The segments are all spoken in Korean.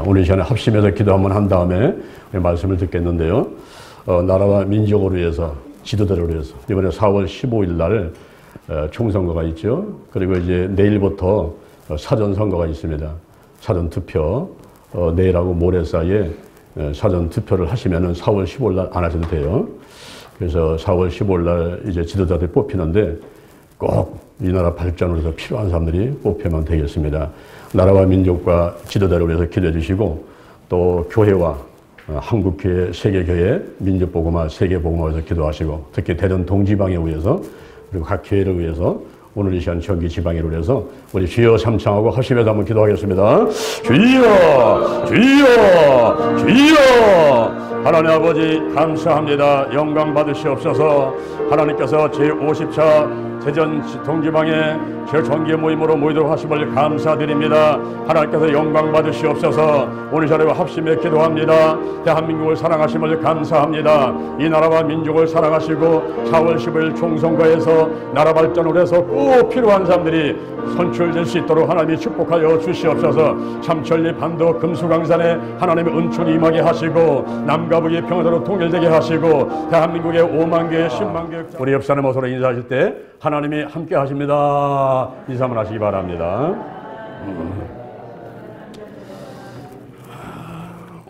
오늘 이 시간에 합심해서 기도 한번 한 다음에 말씀을 듣겠는데요. 나라와 민족을 위해서, 지도자를 위해서 이번에 4월 15일 날 총선거가 있죠. 그리고 이제 내일부터 사전선거가 있습니다. 사전투표 내일하고 모레 사이에 사전투표를 하시면은 4월 15일 날 안 하셔도 돼요. 그래서 4월 15일 날 이제 지도자들이 뽑히는데 꼭 이 나라 발전을 위해서 필요한 사람들이 뽑히면 되겠습니다. 나라와 민족과 지도자를 위해서 기도해 주시고 또 교회와 한국교회, 세계교회, 민족복음화, 세계복음화에 위해서 기도하시고 특히 대전 동지방에 위해서 그리고 각 교회를 위해서 오늘 이 시간 전기 지방회를 위해서 우리 주여 삼창하고 합심해서 한번 기도하겠습니다. 주여! 주여! 주여! 하나님 아버지 감사합니다. 영광 받으시옵소서. 하나님께서 제50차 대전 동지방에 저 정기의 모임으로 모이도록 하심을 감사드립니다. 하나님께서 영광 받으시옵소서. 오늘 자리와 합심해 기도합니다. 대한민국을 사랑하심을 감사합니다. 이 나라와 민족을 사랑하시고 4월 15일 총선거에서 나라 발전을 해서 꼭 필요한 사람들이 선출될 수 있도록 하나님이 축복하여 주시옵소서. 삼천리 반도 금수강산에 하나님의 은총이 임하게 하시고 남과 북이 평화로 통일되게 하시고 대한민국의 5만 개, 10만 개 우리 옆 사람 어서로 인사하실 때 하나님이 함께 하십니다. 인사 한번 하시기 바랍니다.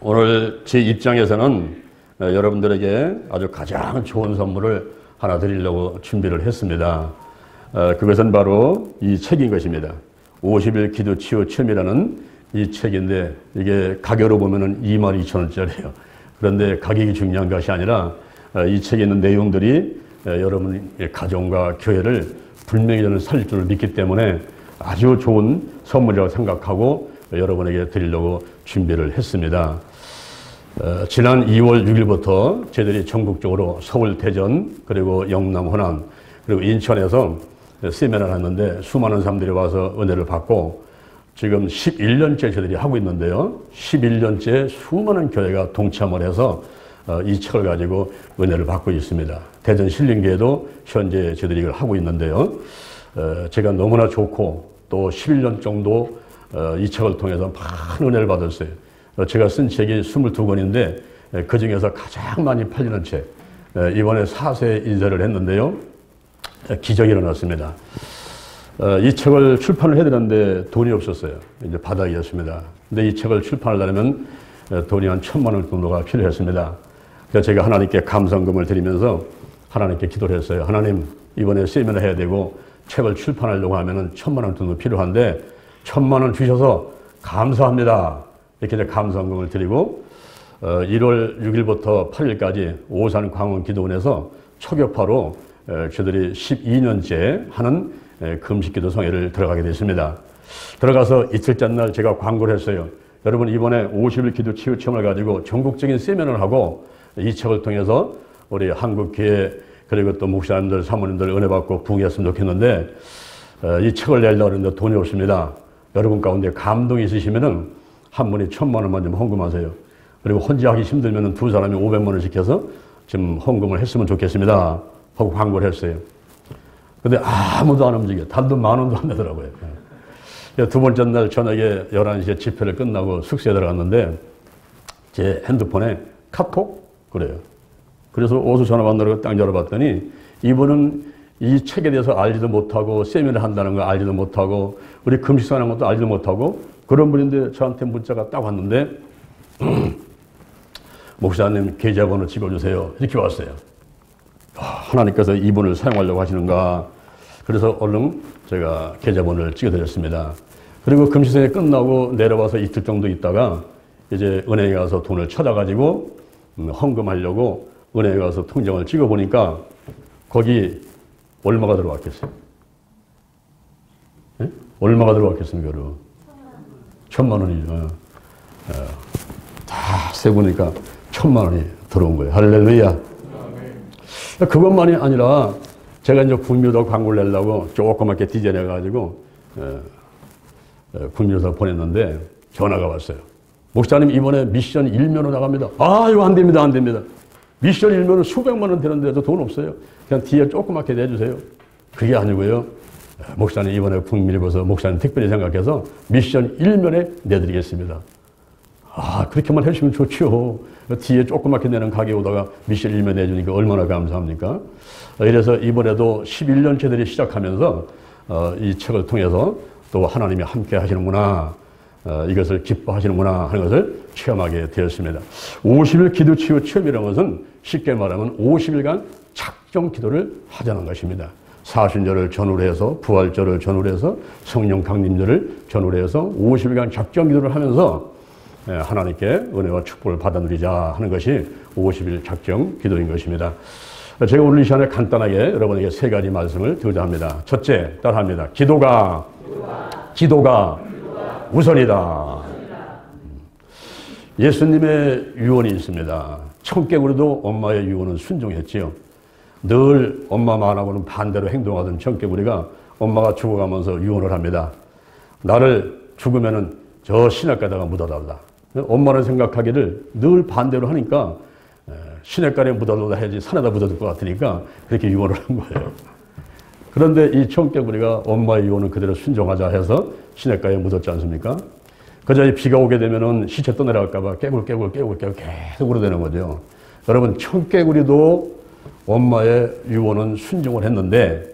오늘 제 입장에서는 여러분들에게 아주 가장 좋은 선물을 하나 드리려고 준비를 했습니다. 그것은 바로 이 책인 것입니다. 50일 기도 치유 체험이라는 이 책인데 이게 가격으로 보면은 22,000원짜리예요. 그런데 가격이 중요한 것이 아니라 이 책에 있는 내용들이 여러분의 가정과 교회를 분명히 저는 살릴 줄 믿기 때문에 아주 좋은 선물이라고 생각하고 여러분에게 드리려고 준비를 했습니다. 지난 2월 6일부터 저희들이 전국적으로 서울, 대전, 그리고 영남, 호남, 그리고 인천에서 세미나를 했는데 수많은 사람들이 와서 은혜를 받고 지금 11년째 저희들이 하고 있는데요. 11년째 수많은 교회가 동참을 해서 이 책을 가지고 은혜를 받고 있습니다. 대전 신림교회도 현재 저희들이 이걸 하고 있는데요. 제가 너무나 좋고 또 11년 정도 이 책을 통해서 많은 은혜를 받았어요. 제가 쓴 책이 22권인데 그 중에서 가장 많이 팔리는 책, 이번에 4세 인쇄를 했는데요. 기적이 일어났습니다. 이 책을 출판을 해야 되는데 돈이 없었어요. 이제 바닥이었습니다. 근데 이 책을 출판하려면 돈이 한 1,000만 원 정도가 필요했습니다. 그래서 제가 하나님께 감성금을 드리면서 하나님께 기도를 했어요. 하나님, 이번에 세미나 해야 되고 책을 출판하려고 하면은 1,000만 원 정도 필요한데 1,000만 원 주셔서 감사합니다. 이렇게 이제 감성금을 드리고 1월 6일부터 8일까지 오산 광원기도원에서 초교파로 저들이 12년째 하는 금식기도 성회를 들어가게 됐습니다. 들어가서 이틀 전날 제가 광고를 했어요. 여러분 이번에 50일 기도 치유 체험을 가지고 전국적인 세미나를 하고 이 책을 통해서 우리 한국교회 그리고 또 목사님들, 사모님들 은혜 받고 부흥했으면 좋겠는데 이 책을 내려고 하는데 돈이 없습니다. 여러분 가운데 감동이 있으시면은 한 분이 1,000만 원만 좀 헌금하세요. 그리고 혼자 하기 힘들면은 두 사람이 500만 원씩 해서 좀 헌금을 했으면 좋겠습니다. 하고 광고를 했어요. 근데 아무도 안 움직여. 단돈 10,000원도 안 내더라고요. 두 번째 날 저녁에 11시에 집회를 끝나고 숙소에 들어갔는데 제 핸드폰에 카톡? 그래요. 그래서 어디서 전화 받느라고 딱 열어봤더니 이분은 이 책에 대해서 알지도 못하고 세미나 한다는 거 알지도 못하고 우리 금식사하는 것도 알지도 못하고 그런 분인데 저한테 문자가 딱 왔는데 목사님 계좌번호 찍어주세요. 이렇게 왔어요. 하나님께서 이분을 사용하려고 하시는가. 그래서 얼른 제가 계좌번호를 찍어드렸습니다. 그리고 금식생이 끝나고 내려와서 이틀 정도 있다가 이제 은행에 가서 돈을 찾아가지고 헌금하려고 은행에 가서 통장을 찍어보니까 거기 얼마가 들어왔겠어요? 네? 얼마가 들어왔겠습니까? 1,000만 원이죠. 다 세보니까 1,000만 원이 들어온 거예요. 할렐루야. 그것만이 아니라 제가 이제 군묘도 광고를 내려고 조그맣게 디자인해가지고 군묘사 보냈는데 전화가 왔어요. 목사님 이번에 미션 1면으로 나갑니다. 아 이거 안 됩니다. 안 됩니다. 미션 1면은 수백만 원 되는데도 돈 없어요. 그냥 뒤에 조그맣게 내주세요. 그게 아니고요. 목사님 이번에 국민일보에서 목사님 특별히 생각해서 미션 1면에 내드리겠습니다. 그렇게만 해주시면 좋죠. 뒤에 조그맣게 내는 가게 오다가 미션 1면 내주니까 얼마나 감사합니까? 이래서 이번에도 11년째들이 시작하면서 이 책을 통해서 또 하나님이 함께 하시는구나, 이것을 기뻐하시는구나 하는 것을 체험하게 되었습니다. 50일 기도 치유 체험이라는 것은 쉽게 말하면 50일간 작정 기도를 하자는 것입니다. 사순절을 전후로 해서, 부활절을 전후로 해서, 성령 강림절을 전후로 해서 50일간 작정 기도를 하면서 하나님께 은혜와 축복을 받아 누리자 하는 것이 50일 작정 기도인 것입니다. 제가 오늘 이 시간에 간단하게 여러분에게 세 가지 말씀을 드리자 합니다. 첫째, 따라합니다. 기도가 우선이다. 예수님의 유언이 있습니다. 청개구리도 엄마의 유언은 순종했지요. 늘 엄마 말하고는 반대로 행동하던 청개구리가 엄마가 죽어가면서 유언을 합니다. 나를 죽으면은 저 시냇가에다가 묻어달라. 엄마는 생각하기를 늘 반대로 하니까 시냇가에 묻어달라 해야지 산에다 묻어둘 것 같으니까 그렇게 유언을 한 거예요. 그런데 이 청개구리가 엄마의 유언을 그대로 순종하자 해서 시냇가에 묻었지 않습니까? 그저 비가 오게 되면은 시체 떠내려갈까봐 깨굴 계속 울어대는 거죠. 여러분, 청개구리도 엄마의 유언은 순종을 했는데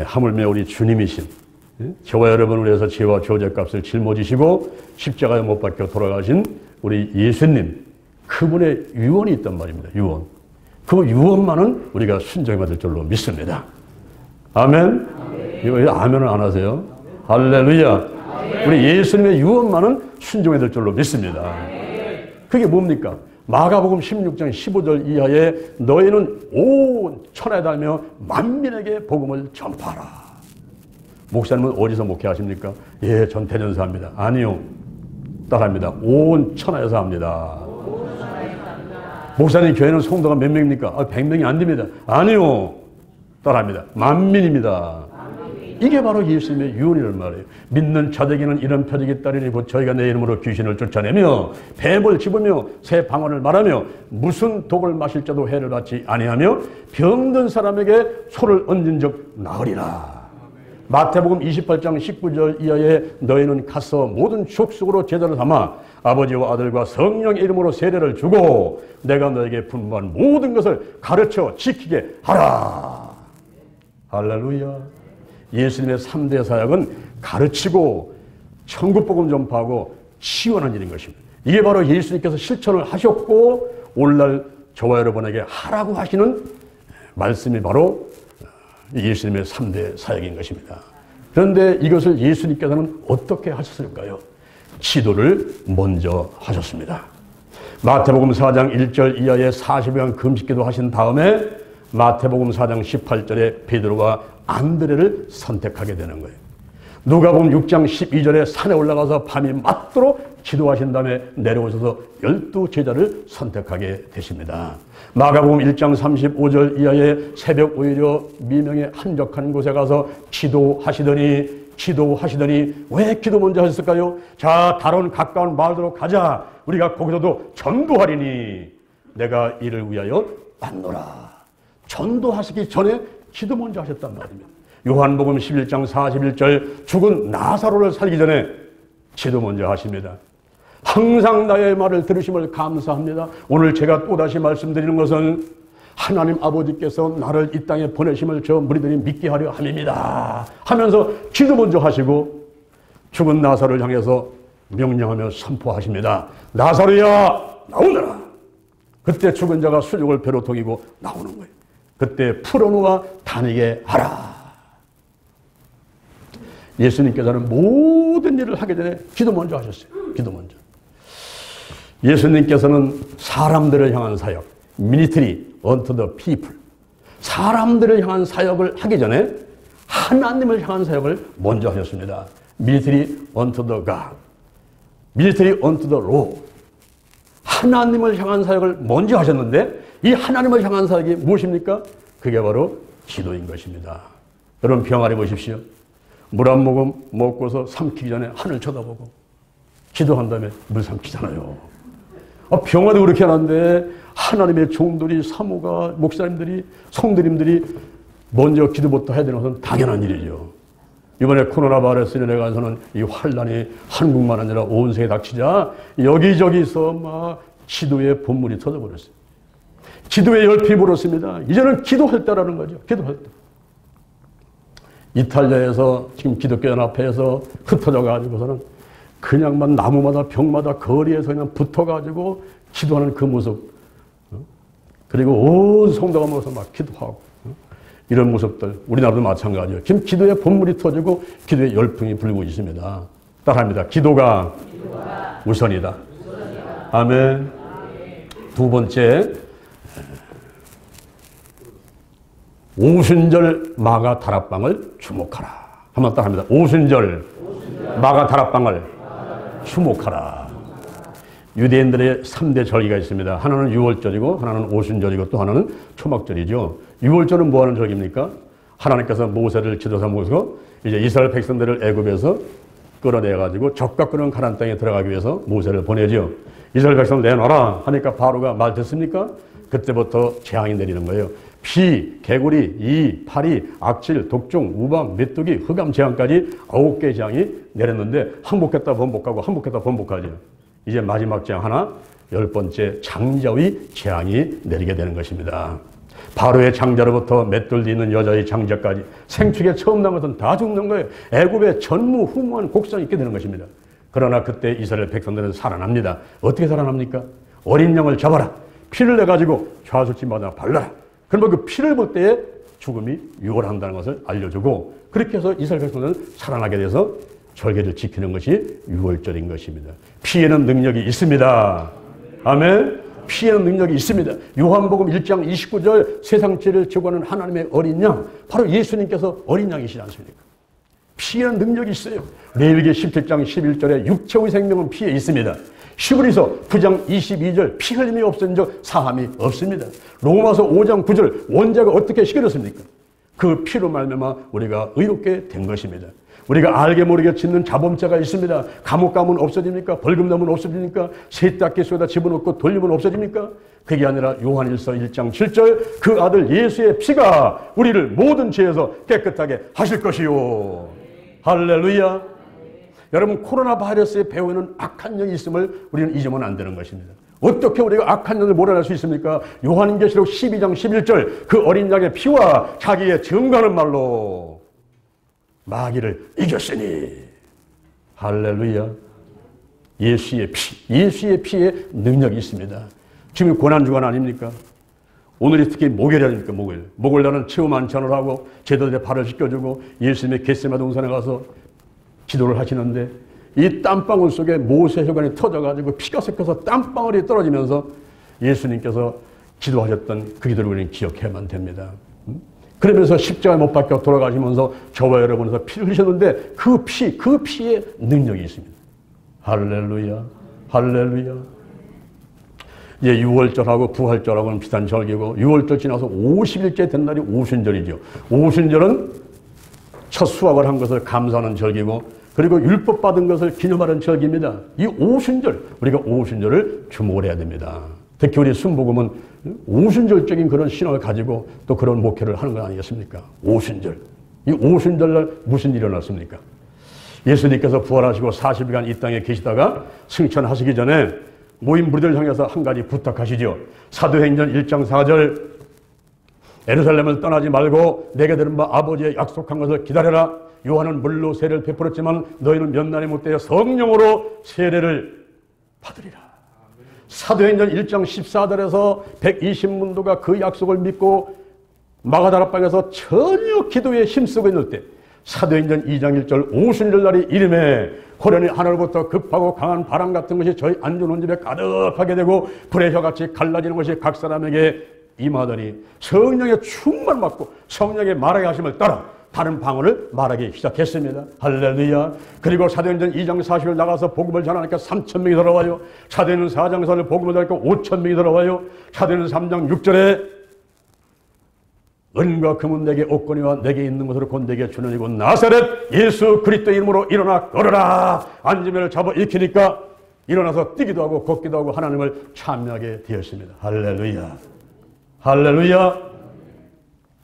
하물며 우리 주님이신 저와 여러분을 위해서 죄와 저죄값을 짊어지시고 십자가에 못 박혀 돌아가신 우리 예수님, 그분의 유언이 있단 말입니다. 유언. 그 유언만은 우리가 순종해야 될 줄로 믿습니다. 아멘? 이거 아멘을 안 하세요? 할렐루야. 우리 예수님의 유언만은 순종해야 될 줄로 믿습니다. 그게 뭡니까? 마가복음 16장 15절 이하에 너희는 온 천하에 달며 만민에게 복음을 전파하라. 목사님은 어디서 목회하십니까? 예, 전 대전서 합니다. 아니요. 따라합니다. 온 천하에서 합니다. 목사님 교회는 성도가 몇 명입니까? 100명이 안 됩니다. 아니요. 따라합니다. 만민입니다. 이게 바로 예수님의 유언이란 말이에요. 믿는 자에게는 이런 표적이 따르니 곧 저희가 내 이름으로 귀신을 쫓아내며 뱀을 집으며 새 방언을 말하며 무슨 독을 마실 자도 해를 받지 아니하며 병든 사람에게 손을 얹은 적 나으리라. 마태복음 28장 19절 이하에 너희는 가서 모든 족속으로 제자를 삼아 아버지와 아들과 성령의 이름으로 세례를 주고 내가 너에게 분부한 모든 것을 가르쳐 지키게 하라. 할렐루야. 예수님의 3대 사역은 가르치고 천국복음 전파하고 치유하는 일인 것입니다. 이게 바로 예수님께서 실천을 하셨고 오늘날 저와 여러분에게 하라고 하시는 말씀이 바로 예수님의 3대 사역인 것입니다. 그런데 이것을 예수님께서는 어떻게 하셨을까요? 기도를 먼저 하셨습니다. 마태복음 4장 1절 이하에 40여간 금식기도 하신 다음에 마태복음 4장 18절에 베드로와 안드레를 선택하게 되는 거예요. 누가복음 6장 12절에 산에 올라가서 밤이 맞도록 기도하신 다음에 내려오셔서 12제자를 선택하게 되십니다. 마가복음 1장 35절 이하에 새벽 오히려 미명의 한적한 곳에 가서 기도하시더니 왜 기도 먼저 하셨을까요? 자, 다른 가까운 마을로 가자. 우리가 거기서도 전도하리니 내가 이를 위하여 왔노라. 전도하시기 전에 기도 먼저 하셨단 말입니다. 요한복음 11장 41절 죽은 나사로를 살기 전에 기도 먼저 하십니다. 항상 나의 말을 들으심을 감사합니다. 오늘 제가 또다시 말씀드리는 것은 하나님 아버지께서 나를 이 땅에 보내심을 저 무리들이 믿게 하려 함입니다 하면서 기도 먼저 하시고 죽은 나사로를 향해서 명령하며 선포하십니다. 나사로야 나오너라. 그때 죽은 자가 수족을 배로 동이고 나오는 거예요. 그때 풀어놓아 다니게 하라. 예수님께서는 모든 일을 하기 전에 기도 먼저 하셨어요. 기도 먼저. 예수님께서는 사람들을 향한 사역, ministry unto the people, 사람들을 향한 사역을 하기 전에 하나님을 향한 사역을 먼저 하셨습니다. ministry unto the God, ministry unto the Lord. 하나님을 향한 사역을 먼저 하셨는데 이 하나님을 향한 사역이 무엇입니까? 그게 바로 기도인 것입니다. 여러분 병아리 보십시오. 물 한 모금 먹고서 삼키기 전에 하늘 쳐다보고 기도한 다음에 물 삼키잖아요. 병아리 그렇게 하는데 하나님의 종들이 사모가 목사님들이 성도님들이 먼저 기도부터 해야 되는 것은 당연한 일이죠. 이번에 코로나 바이러스로 인해서는 이 환란이 한국만 아니라 온 세계에 닥치자 여기저기서 막 기도의 본물이 터져버렸어요. 기도의 열풍이 불었습니다. 이제는 기도할 때라는 거죠. 기도할 때. 이탈리아에서 지금 기독교연합회에서 흩어져 가지고서는 그냥 막 나무마다 벽마다 거리에서 그냥 붙어가지고 기도하는 그 모습, 그리고 온 성도가 모여서 막 기도하고 이런 모습들, 우리나라도 마찬가지예요. 지금 기도의 본물이 터지고 기도의 열풍이 불고 있습니다. 따라합니다. 기도가 우선이다. 아멘. 두 번째, 오순절 마가 다락방을 주목하라. 한번 따라합니다. 오순절 마가 다락방을 주목하라. 유대인들의 3대 절기가 있습니다. 하나는 유월절이고 하나는 오순절이고 또 하나는 초막절이죠. 유월절은 뭐 하는 절기입니까? 하나님께서 모세를 지도자 모시고 이제 이스라엘 백성들을 애굽에서 끌어내가지고 적과 끄는 가나안 땅에 들어가기 위해서 모세를 보내죠. 이스라엘 백성 내놔라 하니까 바로가 말 듣습니까? 그때부터 재앙이 내리는 거예요. 피, 개구리, 이, 파리, 악질, 독종, 우방, 메뚜기, 흑암 재앙까지 9개의 재앙이 내렸는데 항복했다 번복하고 항복했다 번복하죠. 이제 마지막 재앙 하나, 10번째 장자의 재앙이 내리게 되는 것입니다. 바로의 장자로부터 맷돌 있는 여자의 장자까지 생축에 처음 난 것은 다 죽는 거예요. 애굽에 전무후무한 곡성이 있게 되는 것입니다. 그러나 그때 이스라엘 백성들은 살아납니다. 어떻게 살아납니까? 어린 양을 잡아라. 피를 내가지고 좌수침마다 발라라. 그러면 그 피를 볼 때에 죽음이 유월한다는 것을 알려주고, 그렇게 해서 이스라엘 백성들은 살아나게 돼서 절개를 지키는 것이 유월절인 것입니다. 피에는 능력이 있습니다. 아멘. 피에는 능력이 있습니다. 요한복음 1장 29절 세상 죄를 지고하는 하나님의 어린 양, 바로 예수님께서 어린 양이시지 않습니까? 피에는 능력이 있어요. 레위기 17장 11절에 육체의 생명은 피에 있습니다. 히브리서 9장 22절 피 흘림이 없은 적 사함이 없습니다. 로마서 5장 9절 원죄가 어떻게 해결했습니까? 그 피로 말미암아 우리가 의롭게 된 것입니다. 우리가 알게 모르게 짓는 자범죄가 있습니다. 감옥 가면 없어집니까? 벌금 나면 없어집니까? 세탁기 속에다 집어넣고 돌리면 없어집니까? 그게 아니라 요한일서 1장 7절 그 아들 예수의 피가 우리를 모든 죄에서 깨끗하게 하실 것이요. 할렐루야. 여러분, 코로나 바이러스의 배후에는 악한 영이 있음을 우리는 잊으면 안 되는 것입니다. 어떻게 우리가 악한 영을 몰아낼 수 있습니까? 요한계시록 12장 11절 그 어린 양의 피와 자기의 증거하는 말로 마귀를 이겼으니. 할렐루야. 예수의 피, 예수의 피에 능력이 있습니다. 지금 고난주간 아닙니까? 오늘이 특히 목요일 아닙니까? 목요일날은 체험 안찬을 하고 제자들의 발을 씻겨주고 예수님의 겟세마네 동산에 가서 기도를 하시는데 이 땀방울 속에 모세 혈관이 터져가지고 피가 섞여서 땀방울이 떨어지면서 예수님께서 기도하셨던 그 기도를 우리는 기억해야만 됩니다. 그러면서 십자가에 못 박혀 돌아가시면서 저와 여러분에서 피를 흘리셨는데 그 피에 능력이 있습니다. 할렐루야. 할렐루야. 이제 6월절하고 부활절하고는 비슷한 절기고 6월절 지나서 50일째 된 날이 오순절이죠. 오순절은 첫 수확을 한 것을 감사하는 절기고 그리고 율법 받은 것을 기념하는 절기입니다. 이 오순절, 우리가 오순절을 주목을 해야 됩니다. 특히 우리 순복음은 오순절적인 그런 신앙을 가지고 또 그런 목회를 하는 거 아니겠습니까? 오순절. 이 오순절날 무슨 일이 일어났습니까? 예수님께서 부활하시고 40일간 이 땅에 계시다가 승천하시기 전에 모인 무리들 향해서 한 가지 부탁하시죠. 사도행전 1장 4절 예루살렘을 떠나지 말고 내게 들은 바 아버지의 약속한 것을 기다려라. 요한은 물로 세례를 베풀었지만 너희는 몇 날이 못되어 성령으로 세례를 받으리라. 사도행전 1장 14절에서 120문도가 그 약속을 믿고 마가다락방에서 전혀 기도에 힘쓰고 있을 때 사도행전 2장 1절 오순절 날이 이름에 호련히 하늘부터 급하고 강한 바람 같은 것이 저희 앉은 집에 가득하게 되고 불의 혀같이 갈라지는 것이 각 사람에게 임하더니 성령의 충만 받고 성령의 말하게 하심을 따라 다른 방언을 말하기 시작했습니다. 할렐루야. 그리고 사도행전 2장 40일 나가서 복음을 전하니까 3,000명이 들어와요. 사도행전 4장 4절 복음을 전하니까 5,000명이 들어와요. 사도행전 3장 6절에 은과 금은 내게 없거니와 내게 있는 것으로 곧 내게 주는 이고 나사렛 예수 그리스도 이름으로 일어나 걸어라. 앉으면 잡아 일으키니까 일어나서 뛰기도 하고 걷기도 하고 하나님을 찬미하게 되었습니다. 할렐루야. 할렐루야.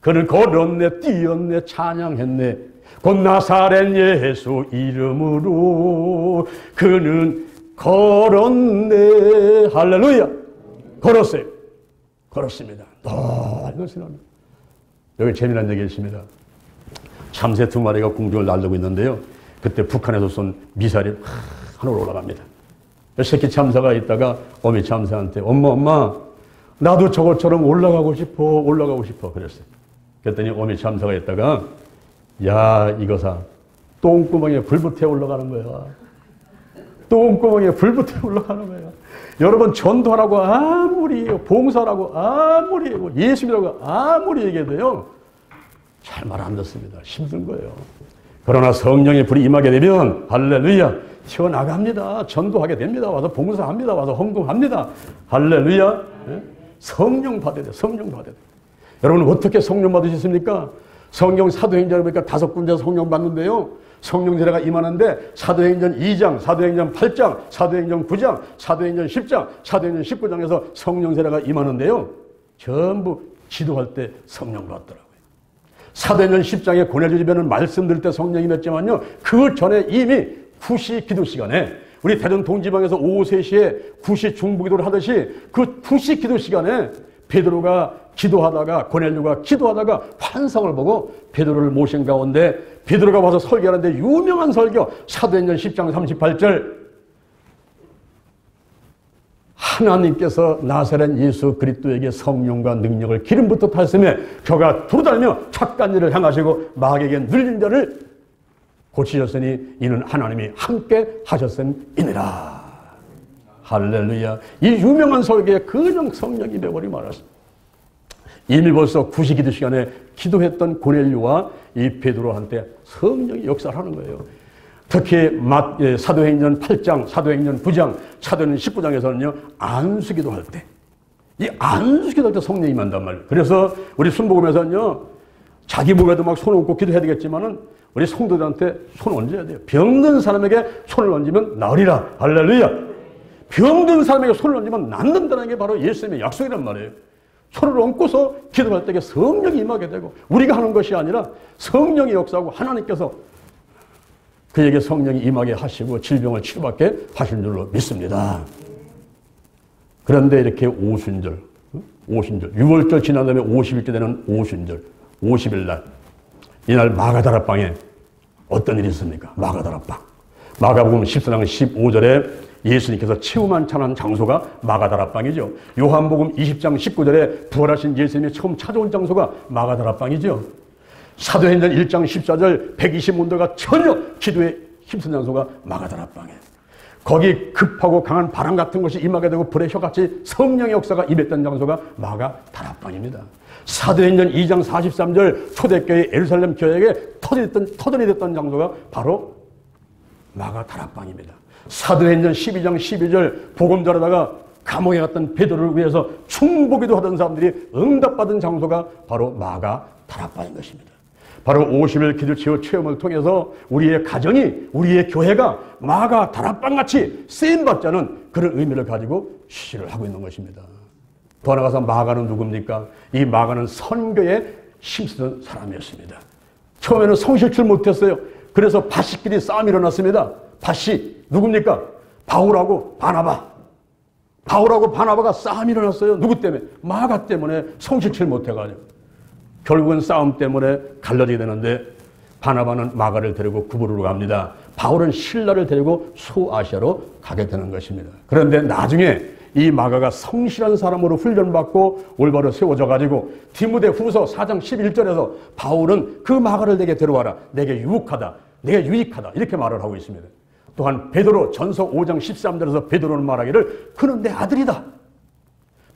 그는 걸었네, 뛰었네, 찬양했네. 곧 나사렛 예수 이름으로 그는 걸었네. 할렐루야. 걸었어요. 걸었습니다. 넓은 시내를. 여기 재미난 얘기 있습니다. 참새 2마리가 공중을 날르고 있는데요. 그때 북한에서 쏜 미사일이 하늘로 올라갑니다. 새끼 참새가 있다가 어미 참새한테 엄마 나도 저것처럼 올라가고 싶어 그랬어요. 그랬더니 어미 참새가 있다가 야 이거사 똥구멍에 불붙어 올라가는 거야. 똥구멍에 불붙어 올라가는 거야. 여러분 전도하라고 아무리 봉사라고 아무리 예수님이라고 아무리 얘기해도요 잘 말 안 듣습니다. 힘든 거예요. 그러나 성령의 불이 임하게 되면 할렐루야 튀어나갑니다. 전도하게 됩니다. 와서 봉사합니다. 와서 헌금합니다. 할렐루야. 성령 받아야 돼요. 성령 받아야 돼요. 여러분 어떻게 성령 받으셨습니까? 성경 사도행전을 보니까 5군데 성령 받는데요. 성령 세례가 임하는데 사도행전 2장, 사도행전 8장, 사도행전 9장, 사도행전 10장, 사도행전 19장에서 성령 세례가 임하는데요. 전부 기도할 때 성령 받더라고요. 사도행전 10장에 고넬료 집에는 말씀 들을 때 성령이 임했지만요. 그 전에 이미 9시 기도 시간에 우리 대전 동지방에서 오후 3시에 9시 중부기도를 하듯이 그 9시 기도 시간에 베드로가 기도하다가 고넬료가 기도하다가 환상을 보고 베드로를 모신 가운데 베드로가 와서 설교하는데 유명한 설교 사도행전 10장 38절 하나님께서 나사렛 예수 그리스도에게 성령과 능력을 기름부터 탔음에 저가 두루다니며 착한 일을 행하시고 마귀에게 눌린 자를 고치셨으니 이는 하나님이 함께 하셨음이니라. 할렐루야. 이 유명한 설교에 그냥 성령이 배버리 말았습니다. 이미 벌써 9시 기도 시간에 기도했던 고넬료와 이 베드로한테 성령이 역사를 하는 거예요. 특히 사도행전 8장, 사도행전 9장, 사도행전 19장에서는요 안수기도 할 때, 이 안수기도 할 때 성령이 임한단 말이에요. 그래서 우리 순복음에서는요 자기 몸에도 막 손 얹고 기도해야 되겠지만은 우리 성도들한테 손 얹어야 돼요. 병든 사람에게 손을 얹으면 나으리라. 할렐루야. 병든 사람에게 손을 얹으면 낫는다는 게 바로 예수님의 약속이란 말이에요. 손을 얹고서 기도할 때 성령이 임하게 되고 우리가 하는 것이 아니라 성령이 역사하고 하나님께서 그에게 성령이 임하게 하시고 질병을 치료받게 하신 줄로 믿습니다. 그런데 이렇게 오순절 6월절 지난 다음에 50일째 되는 오순절 50일 날 이날 마가다락방에 어떤 일이 있습니까? 마가다락방. 마가복음 14장 15절에 예수님께서 처음 안찬한 장소가 마가다락방이죠. 요한복음 20장 19절에 부활하신 예수님이 처음 찾아온 장소가 마가다락방이죠. 사도행전 1장 14절 120문도가 전혀 기도에 힘쓴 장소가 마가다락방이에요. 거기 급하고 강한 바람 같은 것이 임하게 되고 불의 혀같이 성령의 역사가 임했던 장소가 마가다락방입니다. 사도행전 2장 43절 초대교회 예루살렘 교회에게 터전이 됐던 장소가 바로 마가다락방입니다. 사도행전 12장 12절 복음 전하다가 감옥에 갔던 베드로를 위해서 충보기도 하던 사람들이 응답받은 장소가 바로 마가다락방인 것입니다. 바로 50일 기도치유 체험을 통해서 우리의 가정이 우리의 교회가 마가다락방같이 쓰임받자는 그런 의미를 가지고 시를 하고 있는 것입니다. 더 나아가서 마가는 누굽니까? 이 마가는 선교에 힘쓰던 사람이었습니다. 처음에는 성실출 못했어요. 그래서 밭씨끼리 싸움이 일어났습니다. 밭씨 누굽니까? 바울하고 바나바. 바울하고 바나바가 싸움이 일어났어요. 누구 때문에? 마가 때문에 성실출 못해가지고. 결국은 싸움 때문에 갈라지게 되는데 바나바는 마가를 데리고 구부르러 갑니다. 바울은 실라를 데리고 소아시아로 가게 되는 것입니다. 그런데 나중에 이 마가가 성실한 사람으로 훈련받고 올바로 세워져 가지고 디모데 후서 4장 11절에서 바울은 그 마가를 내게 데려와라. 내게 유익하다. 내게 유익하다. 이렇게 말을 하고 있습니다. 또한 베드로 전서 5장 13절에서 베드로는 말하기를 그는 내 아들이다.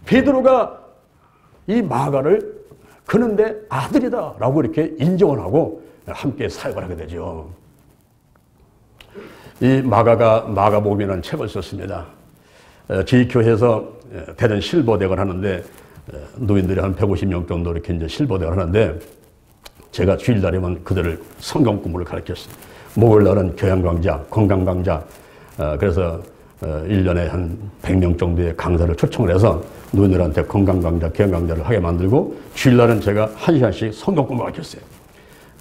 베드로가 이 마가를 그는 내 아들이다 라고 이렇게 인정을 하고 함께 사역을 하게 되죠. 이 마가가 마가복음이라는 책을 썼습니다. 저희 교회에서 대전 실버대학을 하는데 노인들이 한 150명 정도 이렇게 이제 실버대학을 하는데 제가 주일날이면 그들을 성경 공부를 가르쳤어요. 목요일날은 교양 강좌, 건강 강좌. 그래서 1년에 한 100명 정도의 강사를 초청을 해서 노인들한테 건강 강좌, 교양 강좌를 하게 만들고 주일날은 제가 1시간씩 성경 공부 가르쳤어요.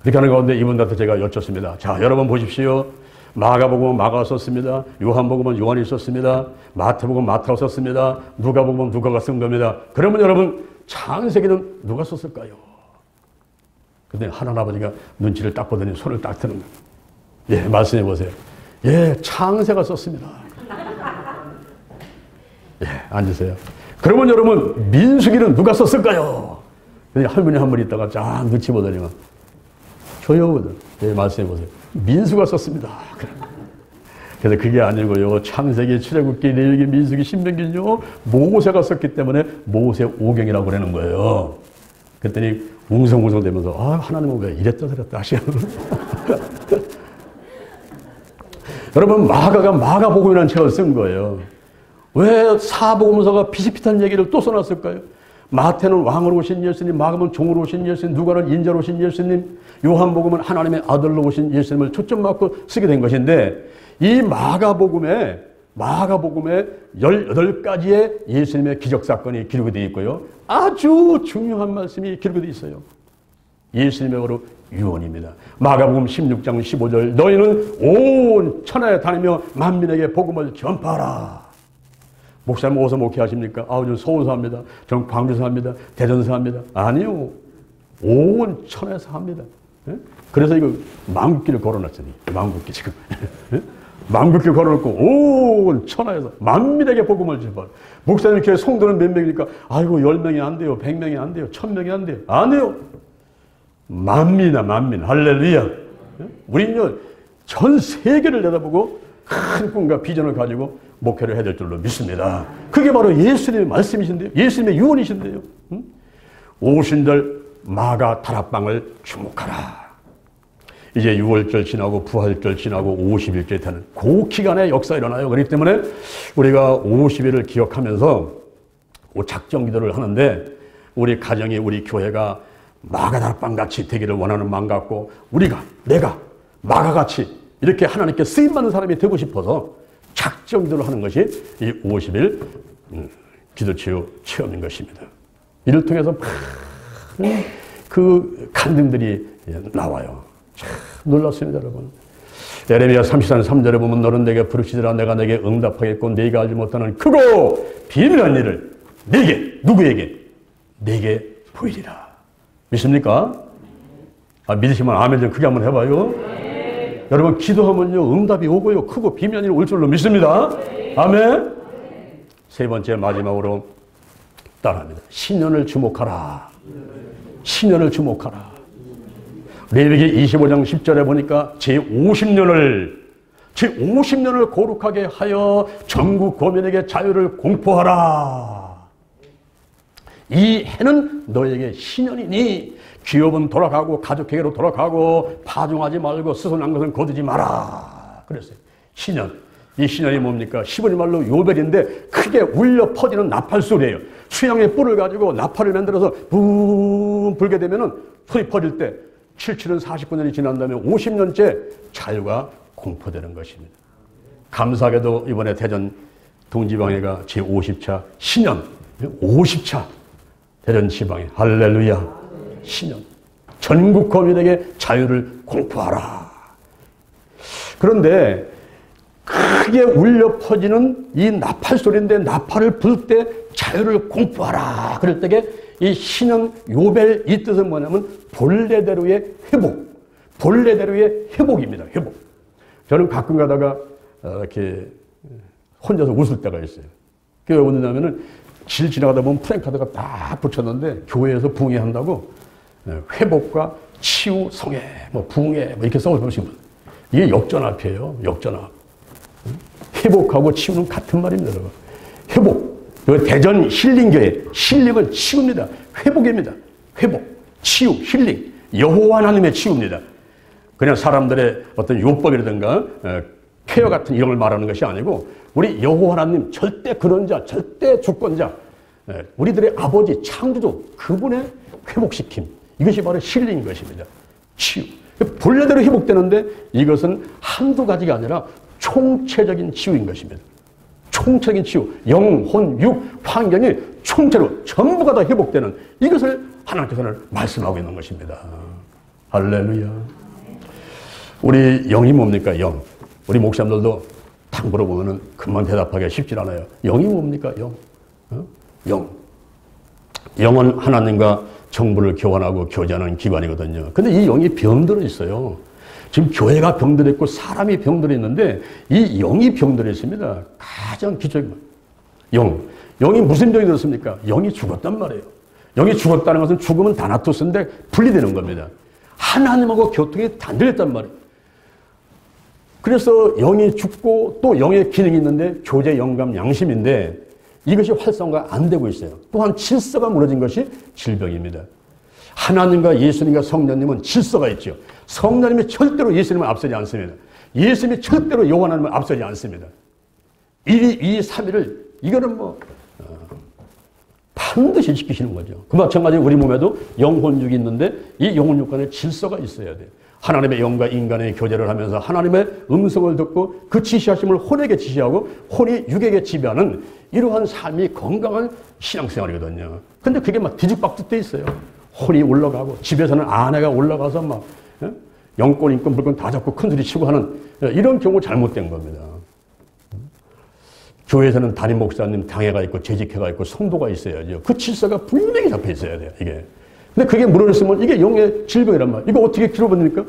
이렇게 하는 가운데 이분들한테 제가 여쭙습니다. 자, 여러분 보십시오. 마가복음은 마가가 썼습니다. 요한복음은 요한이 썼습니다. 마태복음은 마태가 썼습니다. 누가복음은 누가가 쓴 겁니다. 그러면 여러분 창세기는 누가 썼을까요? 근데 하나님 아버지가 눈치를 딱 보더니 손을 딱 드는 거예요. 예, 말씀해 보세요. 예, 창세가 썼습니다. 예, 앉으세요. 그러면 여러분 민수기는 누가 썼을까요? 할머니 한 분 있다가 쫙 눈치 보더니만 저요. 예, 말씀해 보세요. 민수가 썼습니다. 그래서 그게 아니고요. 창세기, 출애굽기, 레위기, 민수기, 신명기는요 모세가 썼기 때문에 모세 오경이라고 그러는 거예요. 그랬더니 웅성웅성 되면서 아, 하나님은 왜 이랬다 저랬다 하시는 여러분 마가가 마가복음이라는 책을 쓴 거예요. 왜 사복음서가 비슷비슷한 얘기를 또 써놨을까요? 마태는 왕으로 오신 예수님, 마가는 종으로 오신 예수님, 누가는 인자로 오신 예수님, 요한복음은 하나님의 아들로 오신 예수님을 초점 맞고 쓰게 된 것인데 이 마가복음에 18가지의 예수님의 기적사건이 기록이 되어 있고요. 아주 중요한 말씀이 기록이 되어 있어요. 예수님의 바로 유언입니다. 마가복음 16장 15절 너희는 온 천하에 다니며 만민에게 복음을 전파하라. 목사님 어디서 목회하십니까? 아, 저는 서울서 합니다. 저는 광주서 합니다. 대전서 합니다. 아니요. 온 천하에서 합니다. 그래서 이거 만국기를 걸어놨잖아요. 만국기 지금. 만국기를 걸어놓고 온 천하에서 만민에게 복음을 전파하라. 목사님 교회 성도는 몇 명이니까 아이고 10명이 안 돼요. 100명이 안 돼요. 1000명이 안 돼요. 아니요. 만민이다 만민. 할렐루야. 우리는요 전 세계를 내다보고 큰 꿈과 비전을 가지고 목회를 해야 될 줄로 믿습니다. 그게 바로 예수님의 말씀이신데요. 예수님의 유언이신데요. 오신들 마가 다락방을 주목하라. 이제 6월절 지나고 부활절 지나고 50일째 되는 그 기간에 역사가 일어나요. 그렇기 때문에 우리가 50일을 기억하면서 작정기도를 하는데 우리 가정이 우리 교회가 마가 다락방같이 되기를 원하는 마음 갖고 내가 마가같이 이렇게 하나님께 쓰임받는 사람이 되고 싶어서 작정기도를 하는 것이 이 50일 기도치유 체험인 것입니다. 이를 통해서 많은 그 간증들이 나와요. 참 놀랐습니다, 여러분. 예레미야 33장 3절에 보면 너는 내게 부르시더라 내가 내게 응답하겠고 네가 알지 못하는 크고 비밀한 일을 누구에게? 내게 보이리라. 믿습니까? 믿으시면 아멘 좀 크게 한번 해봐요. 여러분 기도하면요 응답이 오고요 크고 비밀한 일이 올 줄로 믿습니다. 아멘. 세 번째 마지막으로 따라합니다. 신년을 주목하라. 신년을 주목하라. 레위기 25장 10절에 보니까 제50년을 거룩하게 하여 전국 고민에게 자유를 공포하라. 이 해는 너에게 신년이니 기업은 돌아가고 가족에게로 돌아가고 파종하지 말고 스스로난 것은 거두지 마라. 그랬어요. 신년. 이 신년이 뭡니까? 히브리 말로 요벨인데 크게 울려 퍼지는 나팔 소리예요. 수양의 뿔을 가지고 나팔을 만들어서 붕 불게 되면은 소리 퍼질 때 77은 49년이 지난 다음에 50년째 자유가 공포되는 것입니다. 감사하게도 이번에 대전 동지방회가 제50차 신년 50차 대전 지방회 할렐루야. 신년 전국 거민에게 자유를 공포하라. 그런데 크게 울려 퍼지는 이 나팔 소리인데 나팔을 불 때 자유를 공포하라. 그럴 때에 이 신년 요벨 이 뜻은 뭐냐면 본래대로의 회복. 본래대로의 회복입니다. 회복. 저는 가끔 가다가 이렇게 혼자서 웃을 때가 있어요. 그게 왜 웃느냐면은 길 지나가다 보면 프랭카드가 딱 붙였는데 교회에서 붕해한다고 회복과 치유, 성회, 붕해 이렇게 써보시면 이게 역전합이에요. 역전합. 회복하고 치유는 같은 말입니다. 여러분. 회복. 대전 힐링교회 힐링은 치유입니다. 회복입니다. 회복, 치유, 힐링. 여호와 하나님의 치유입니다. 그냥 사람들의 어떤 요법이라든가 쾌어 같은 이런 걸 말하는 것이 아니고 우리 여호와 하나님 절대 근원자, 절대 주권자, 우리들의 아버지 창조주 그분의 회복시킴. 이것이 바로 힐링인 것입니다. 치유. 본래대로 회복되는데 이것은 한두 가지가 아니라 총체적인 치유인 것입니다. 총체적인 치유. 영, 혼, 육, 환경이 총체로 전부가 다 회복되는 이것을 하나님께서는 말씀하고 있는 것입니다. 할렐루야. 우리 영이 뭡니까? 영. 우리 목사님들도 딱 물어보면은 금방 대답하기가 쉽지 않아요. 영이 뭡니까? 영. 영. 영은 하나님과 정부를 교환하고 교제하는 기관이거든요. 근데 이 영이 병들어 있어요. 지금 교회가 병들어 있고 사람이 병들어 있는데 이 영이 병들어 있습니다. 가장 기초적인 영. 영이 무슨 병이 들었습니까? 영이 죽었단 말이에요. 영이 죽었다는 것은 죽으면 다나토스인데 분리되는 겁니다. 하나님하고 교통이 단절했단 말이에요. 그래서 영이 죽고 또 영의 기능이 있는데 교제, 영감, 양심인데 이것이 활성화가 안 되고 있어요. 또한 질서가 무너진 것이 질병입니다. 하나님과 예수님과 성령님은 질서가 있죠. 성령님이 절대로 예수님을 앞서지 않습니다. 예수님이 절대로 요한하님을 앞서지 않습니다. 1위, 2위, 3위를 이거는 반드시 지키시는 거죠. 그 마찬가지로 우리 몸에도 영혼육이 있는데 이 영혼육 간에 질서가 있어야 돼요. 하나님의 영과 인간의 교제를 하면서 하나님의 음성을 듣고 그 지시하심을 혼에게 지시하고 혼이 육에게 지배하는 이러한 삶이 건강한 신앙생활이거든요. 근데 그게 막 뒤죽박죽 돼 있어요. 혼이 올라가고 집에서는 아내가 올라가서 막 영권, 인권, 물권 다 잡고 큰소리 치고 하는 이런 경우 잘못된 겁니다. 교회에서는 담임 목사님 당회가 있고 재직회가 있고 성도가 있어야죠. 그 질서가 분명히 잡혀 있어야 돼요. 이게. 근데 그게 무너졌으면 이게 영의 질병이란 말이에요. 이거 어떻게 길어버립니까?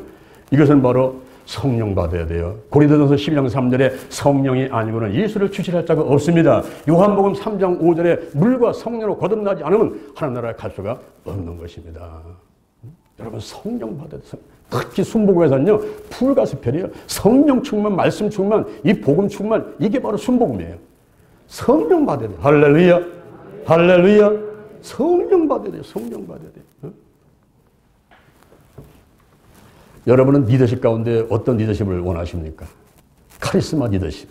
이것은 바로 성령 받아야 돼요. 고린도전서 12장 3절에 성령이 아니고는 예수를 주시할 자가 없습니다. 요한복음 3장 5절에 물과 성령으로 거듭나지 않으면 하나님 나라에 갈 수가 없는 것입니다. 여러분 성령 받아야 돼요. 특히 순복음에서는요 풀가스펠이에요. 성령 충만, 말씀 충만, 이 복음 충만, 이게 바로 순복음이에요. 성령 받아야 돼요. 할렐루야, 할렐루야. 성령 받아야 돼요. 성령 받아야 돼요. 여러분은 리더십 가운데 어떤 리더십을 원하십니까? 카리스마 리더십.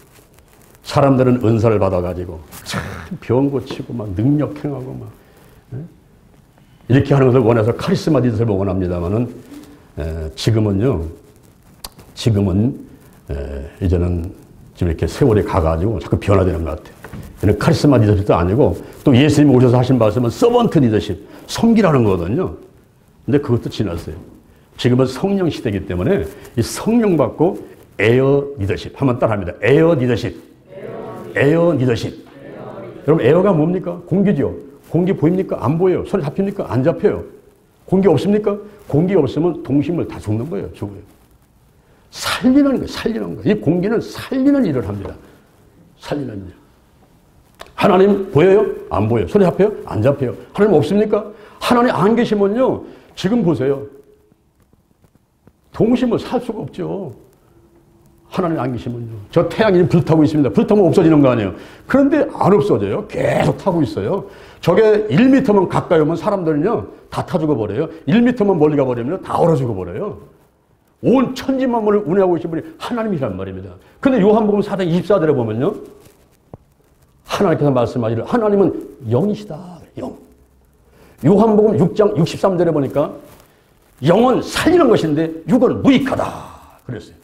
사람들은 은사를 받아가지고 참 병 고치고 막 능력 행하고 막 이렇게 하는 것을 원해서 카리스마 리더십을 원합니다만은 지금은 이제는 지금 이렇게 세월이 가가지고 자꾸 변화되는 것 같아요. 얘는 카리스마 리더십도 아니고 또 예수님이 오셔서 하신 말씀은 서번트 리더십, 섬기라는 거거든요. 근데 그것도 지났어요. 지금은 성령 시대이기 때문에 이 성령 받고 에어 리더십 한번 따라합니다. 에어 리더십. 에어 리더십. 여러분 에어가 뭡니까? 공기죠. 공기 보입니까? 안 보여요. 손에 잡힙니까? 안 잡혀요. 공기 없습니까? 공기 없으면 동식물 다 죽는 거예요. 죽어요. 살리는 거예요. 살리는 거예요. 이 공기는 살리는 일을 합니다. 살리는 일. 하나님 보여요? 안 보여요. 손에 잡혀요? 안 잡혀요. 하나님 없습니까? 하나님 안 계시면요. 지금 보세요. 동심을 살 수가 없죠. 하나님 안 계시면요. 저 태양이 불타고 있습니다. 불타면 없어지는 거 아니에요. 그런데 안 없어져요. 계속 타고 있어요. 저게 1m만 가까이 오면 사람들은요. 다 타 죽어버려요. 1m만 멀리 가버리면 다 얼어 죽어버려요. 온 천지만물을 운행하고 계신 분이 하나님이란 말입니다. 근데 요한복음 4장 24절에 보면요. 하나님께서 말씀하시기를 하나님은 영이시다. 영. 요한복음 6장 63절에 보니까 영은 살리는 것인데 육은 무익하다. 그랬어요.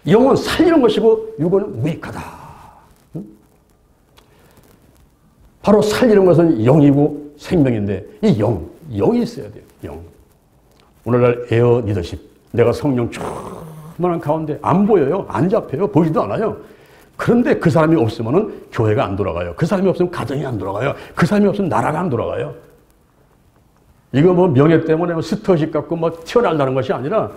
영은 살리는 것이고 육은 무익하다. 바로 살리는 것은 영이고 생명인데 이 영이 있어야 돼요. 영. 오늘날 에어 리더십. 내가 성령 충만한 가운데 안 보여요. 안 잡혀요. 보이지도 않아요. 그런데 그 사람이 없으면 교회가 안 돌아가요. 그 사람이 없으면 가정이 안 돌아가요. 그 사람이 없으면 나라가 안 돌아가요. 이거 뭐 명예 때문에 스터식 갖고 뭐 튀어나온다는 것이 아니라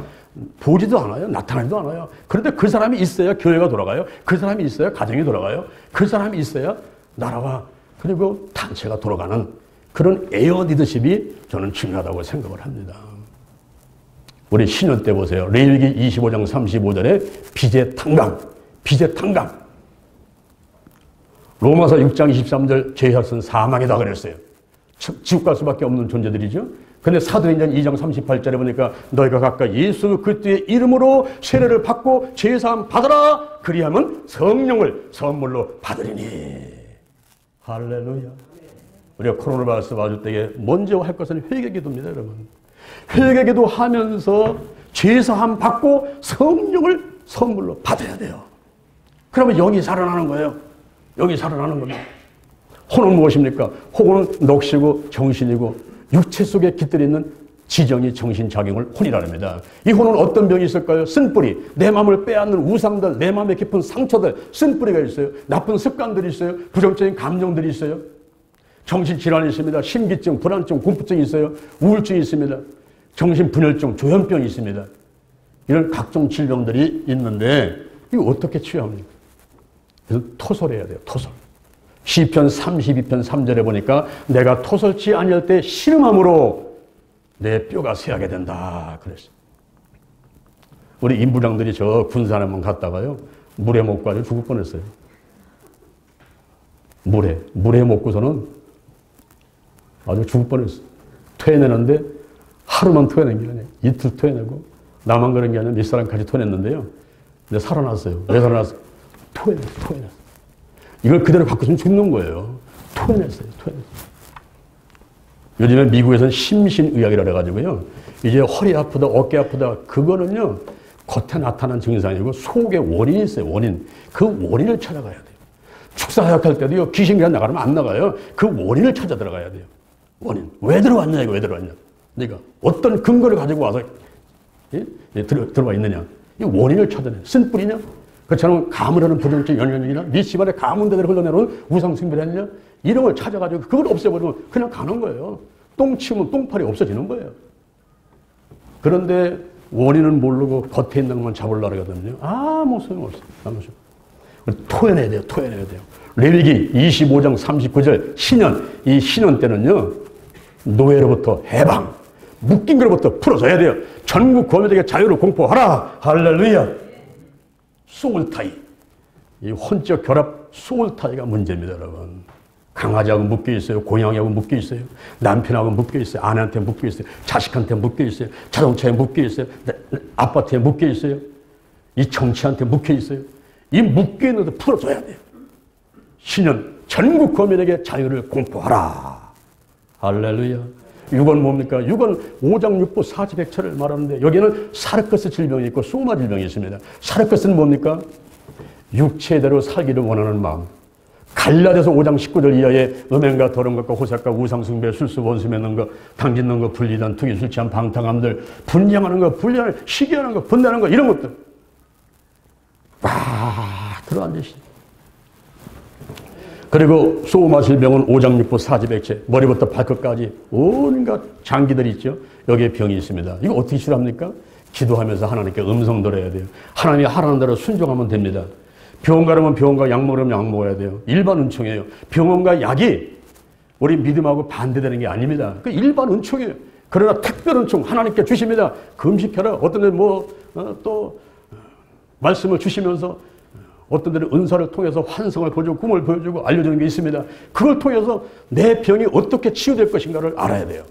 보지도 않아요. 나타나지도 않아요. 그런데 그 사람이 있어야 교회가 돌아가요. 그 사람이 있어야 가정이 돌아가요. 그 사람이 있어야 나라와 그리고 단체가 돌아가는 그런 에어 리더십이 저는 중요하다고 생각을 합니다. 우리 신년 때 보세요. 레위기 25장 35절에 빚의 탕감, 빚의 탕감. 로마서 6장 23절 죄악은 사망이다 그랬어요. 지옥 갈 수밖에 없는 존재들이죠. 근데 사도행전 2장 38절에 보니까 너희가 각각 예수 그리스도의 이름으로 세례를 받고 죄사함 받아라. 그리하면 성령을 선물로 받으리니. 할렐루야. 우리가 코로나 바이러스 맞을 때에 먼저 할 것은 회개기도입니다, 여러분. 회개기도 하면서 죄사함 받고 성령을 선물로 받아야 돼요. 그러면 영이 살아나는 거예요. 영이 살아나는 겁니다. 혼은 무엇입니까? 혼은 넋이고 정신이고 육체 속에 깃들어 있는 지정이 정신작용을 혼이라 합니다. 이 혼은 어떤 병이 있을까요? 쓴뿌리, 내 마음을 빼앗는 우상들, 내 마음에 깊은 상처들, 쓴뿌리가 있어요. 나쁜 습관들이 있어요. 부정적인 감정들이 있어요. 정신질환이 있습니다. 심기증, 불안증, 공포증이 있어요. 우울증이 있습니다. 정신분열증, 조현병이 있습니다. 이런 각종 질병들이 있는데 이거 어떻게 치유합니까? 그래서 토설해야 돼요. 토설. 시편 32편 3절에 보니까 내가 토설치 아니할 때 씨름함으로 내 뼈가 쇠하게 된다 그랬어요. 우리 인부장들이 저 군산 한번 갔다가요 물에 못 가지고 죽을 뻔했어요. 물에 먹고서는 아주 죽을 뻔했어요. 토해내는데 하루만 토해낸 게 아니에요. 이틀 토해내고 나만 그런 게 아니라 몇 사람 같이 토해냈는데요. 근데 살아났어요. 왜 살아났어요? 토해냈어요. 이걸 그대로 갖고 있으면 죽는 거예요. 토해냈어요. 요즘에 미국에서는 심신의학이라 그래가지고요. 이제 허리 아프다, 어깨 아프다, 그거는요, 겉에 나타난 증상이고 속에 원인이 있어요, 원인. 그 원인을 찾아가야 돼요. 축사하약할 때도요, 귀신 그냥 나가면 안 나가요. 그 원인을 찾아 들어가야 돼요. 원인. 왜 들어왔냐, 이거 왜 들어왔냐. 그러니까 어떤 근거를 가지고 와서 들어와 있느냐. 이 원인을 찾아내. 쓴뿌리냐? 그처럼 가물 하는 부정적 연연이나 네 집안에 가문대대로 흘러내려온 우상숭배했냐? 이런 걸 찾아가지고 그걸 없애버리면 그냥 가는 거예요. 똥 치우면 똥팔이 없어지는 거예요. 그런데 원인은 모르고 겉에 있는 것만 잡으려고 하거든요. 아무 소용없어요. 아무 소용. 토해내야 돼요. 토해내야 돼요. 레위기 25장 39절 신년. 이 신년 때는요. 노예로부터 해방. 묶인 것로부터 풀어줘야 돼요. 전국 거민에게 자유를 공포하라. 할렐루야. 소울타이. 이 혼적 결합 소울타이가 문제입니다, 여러분. 강아지하고 묶여 있어요. 고양이하고 묶여 있어요. 남편하고 묶여 있어요. 아내한테 묶여 있어요. 자식한테 묶여 있어요. 자동차에 묶여 있어요. 아파트에 묶여 있어요. 이 정치한테 묶여 있어요. 이 묶여 있는 것도 풀어줘야 돼요. 신년 전국 거민에게 자유를 공포하라. 할렐루야. 6은 뭡니까? 6은 5장 6부 40백처를 말하는데 여기는 사르커스 질병이 있고 소마 질병이 있습니다. 사르커스는 뭡니까? 육체대로 살기를 원하는 마음. 갈라디아서 5장 19절 이하에 음행과 더러운 것과 호색과 우상숭배, 술수, 원수 맺는 것, 당짓는 것, 불리단, 투기, 술 취한 방탕함들, 분쟁하는 것, 분리하는 것, 시기하는 것, 분내는 것 이런 것들 막 들어앉으시죠. 그리고 소마 질병은 5장 6부 40백체 머리부터 발끝까지 온갖 장기들이 있죠. 여기에 병이 있습니다. 이거 어떻게 치료합니까? 기도하면서 하나님께 음성 들어야 돼요. 하나님이 하라는 대로 순종하면 됩니다. 병원 가려면 병원과 약 먹으면 약 먹어야 돼요. 일반 은총이에요. 병원과 약이 우리 믿음하고 반대되는 게 아닙니다. 그 일반 은총이에요. 그러나 특별 은총 하나님께 주십니다. 금식해라. 어떤 데는 또 말씀을 주시면서 어떤 데는 은사를 통해서 환상을 보여주고 꿈을 보여주고 알려주는 게 있습니다. 그걸 통해서 내 병이 어떻게 치유될 것인가를 알아야 돼요.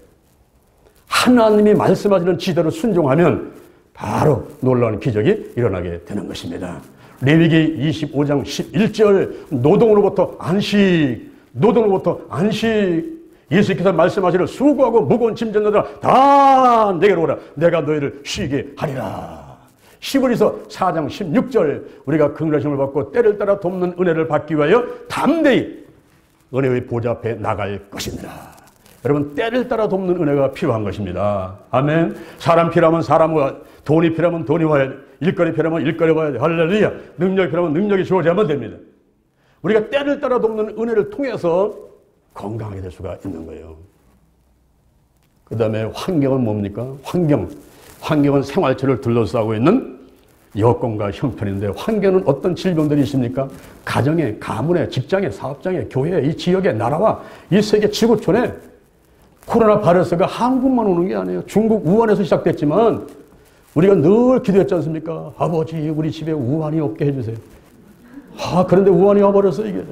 하나님이 말씀하시는 지대로 순종하면 바로 놀라운 기적이 일어나게 되는 것입니다. 레위기 25장 11절 노동으로부터 안식, 노동으로부터 안식. 예수께서 말씀하시기를 수고하고 무거운 짐진 자들아 다 내게로 오라. 내가 너희를 쉬게 하리라. 히브리서 4장 16절 우리가 긍휼하심을 받고 때를 따라 돕는 은혜를 받기 위하여 담대히 은혜의 보좌 앞에 나갈 것이니라. 여러분 때를 따라 돕는 은혜가 필요한 것입니다. 아멘. 사람 필요하면 사람과 돈이 필요하면 돈이 와야 돼. 일거리 필요하면 일거리 와야 돼. 할렐루야. 능력이 필요하면 능력이 주어져야만 됩니다. 우리가 때를 따라 돕는 은혜를 통해서 건강하게 될 수가 있는 거예요. 그 다음에 환경은 뭡니까? 환경은 생활체를 둘러싸고 있는 여건과 형편인데 환경은 어떤 질병들이 있습니까? 가정에, 가문에, 직장에, 사업장에, 교회에, 이 지역에, 나라와 이 세계 지구촌에 코로나 바이러스가 한국만 오는 게 아니에요. 중국 우한에서 시작됐지만 우리가 늘 기도했지 않습니까? 아버지 우리 집에 우한이 없게 해주세요. 그런데 우한이 와버렸어 이게.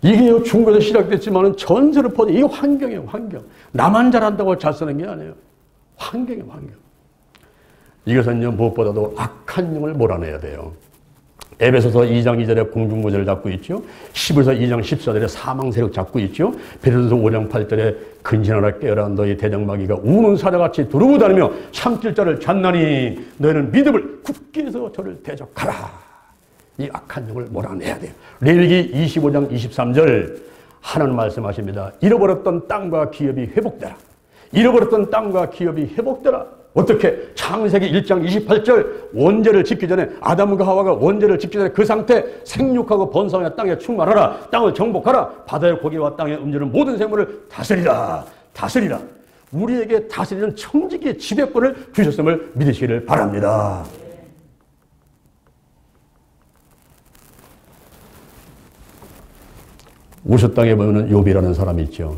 이게 중국에서 시작됐지만 전세로 퍼져. 이게 환경이에요. 환경. 나만 잘한다고 잘 쓰는 게 아니에요. 환경이에요. 환경. 이것은요 무엇보다도 악한 영을 몰아내야 돼요. 에베소서 2장 2절에 공중무죄를 잡고 있죠. 히브리서 2장 14절에 사망세력 잡고 있죠. 베드로전서 5장 8절에 근신하라 깨어라 너희 대적마귀가 우는 사자같이 두루고 다니며 삼킬 자를 잡나니 너희는 믿음을 굳게 해서 저를 대적하라. 이 악한 영을 몰아내야 돼요. 레위기 25장 23절 하나님 말씀하십니다. 잃어버렸던 땅과 기업이 회복되라. 잃어버렸던 땅과 기업이 회복되라. 어떻게? 창세기 1장 28절 원죄를 짓기 전에 아담과 하와가 원죄를 짓기 전에 그 상태 생육하고 번성하여 땅에 충만하라. 땅을 정복하라. 바다의 고기와 땅의 음료는 모든 생물을 다스리라. 다스리라. 우리에게 다스리는 청지기의 지배권을 주셨음을 믿으시기를 바랍니다. 우스 땅에 보면 욥이라는 사람이 있죠.